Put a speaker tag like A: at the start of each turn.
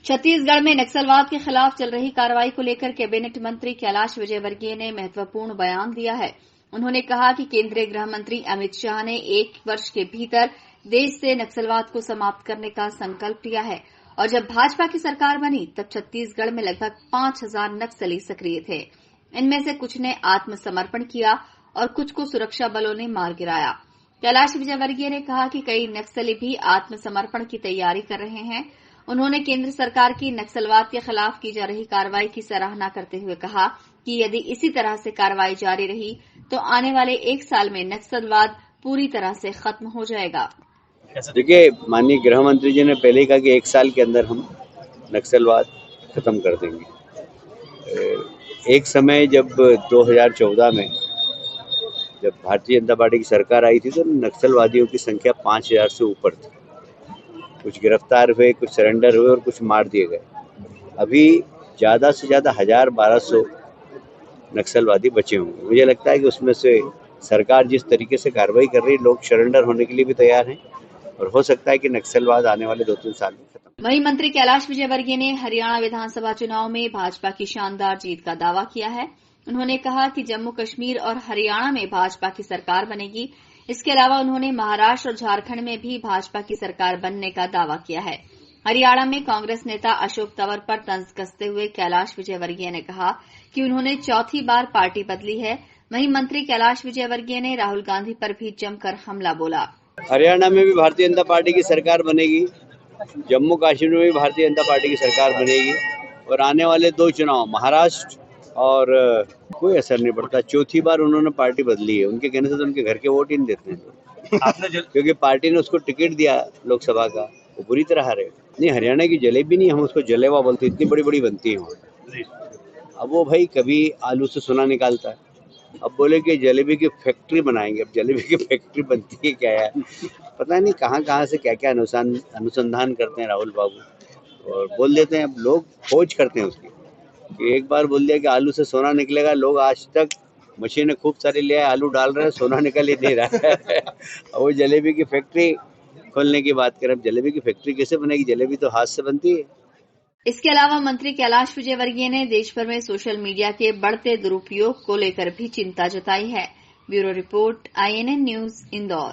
A: छत्तीसगढ़ में नक्सलवाद के खिलाफ चल रही कार्रवाई को लेकर कैबिनेट मंत्री कैलाश विजयवर्गीय ने महत्वपूर्ण बयान दिया है। उन्होंने कहा कि केंद्रीय गृह मंत्री अमित शाह ने 1 वर्ष के भीतर देश से नक्सलवाद को समाप्त करने का संकल्प लिया है और जब भाजपा की सरकार बनी तब छत्तीसगढ़ में लगभग 5000 नक्सली सक्रिय थे। इनमें से कुछ ने आत्मसमर्पण किया और कुछ को सुरक्षा बलों ने मार गिराया। कैलाश विजयवर्गीय ने कहा कि कई नक्सली भी आत्मसमर्पण की तैयारी कर रहे हैं। उन्होंने केंद्र सरकार की नक्सलवाद के खिलाफ की जा रही कार्रवाई की सराहना करते हुए कहा कि यदि इसी तरह से कार्रवाई जारी रही तो आने वाले 1 साल में नक्सलवाद पूरी तरह से खत्म हो जाएगा।
B: देखिए, माननीय गृह मंत्री जी ने पहले ही कहा कि 1 साल के अंदर हम नक्सलवाद खत्म कर देंगे। एक समय जब 2014 में जब भारतीय जनता पार्टी की सरकार आई थी तो नक्सलवादियों की संख्या 5000 से ऊपर थी। कुछ गिरफ्तार हुए, कुछ सरेंडर हुए और कुछ मार दिए गए। अभी ज़्यादा से ज़्यादा 1000-1200 नक्सलवादी बचे होंगे। मुझे लगता है कि उसमें से सरकार जिस तरीके से कार्रवाई कर रही है, लोग सरेंडर होने के लिए भी तैयार हैं और हो सकता है कि नक्सलवाद आने वाले 2-3 साल में खत्म।
A: वहीं मंत्री कैलाश विजयवर्गीय ने हरियाणा विधानसभा चुनाव में भाजपा की शानदार जीत का दावा किया है। उन्होंने कहा कि जम्मू कश्मीर और हरियाणा में भाजपा की सरकार बनेगी। इसके अलावा उन्होंने महाराष्ट्र और झारखंड में भी भाजपा की सरकार बनने का दावा किया है। हरियाणा में कांग्रेस नेता अशोक तंवर पर तंज कसते हुए कैलाश विजयवर्गीय ने कहा कि उन्होंने चौथी बार पार्टी बदली है। वहीं मंत्री कैलाश विजयवर्गीय ने राहुल गांधी पर भी जमकर हमला बोला।
B: हरियाणा में भी भारतीय जनता पार्टी की सरकार बनेगी, जम्मू कश्मीर में भी भारतीय जनता पार्टी की सरकार बनेगी और आने वाले 2 चुनाव महाराष्ट्र और कोई असर नहीं पड़ता। चौथी बार उन्होंने पार्टी बदली है, उनके कहने से तो उनके घर के वोट ही नहीं देते हैं क्योंकि पार्टी ने उसको टिकट दिया लोकसभा का, वो बुरी तरह हारे। नहीं, हरियाणा की जलेबी नहीं, हम उसको जलेवा बोलते, इतनी बड़ी बड़ी बनती है। अब वो भाई कभी आलू से सोना निकालता है, अब बोले कि जलेबी की फैक्ट्री बनाएंगे। अब जलेबी की फैक्ट्री बनती है क्या यार, पता नहीं कहाँ से क्या क्या अनुसंधान करते हैं राहुल बाबू और बोल देते हैं। अब लोग खोज करते हैं उसकी कि एक बार बोल दिया कि आलू से सोना निकलेगा, लोग आज तक मशीनें खूब सारी ले आए, आलू डाल रहे हैं, सोना निकल ही नहीं रहा है। और वो जलेबी की फैक्ट्री खोलने की बात करें, अब जलेबी की फैक्ट्री कैसे बनेगी, जलेबी तो हाथ से बनती है।
A: इसके अलावा मंत्री कैलाश विजयवर्गीय ने देश भर में सोशल मीडिया के बढ़ते दुरुपयोग को लेकर भी चिंता जताई है। Bureau report, INN news, Indore.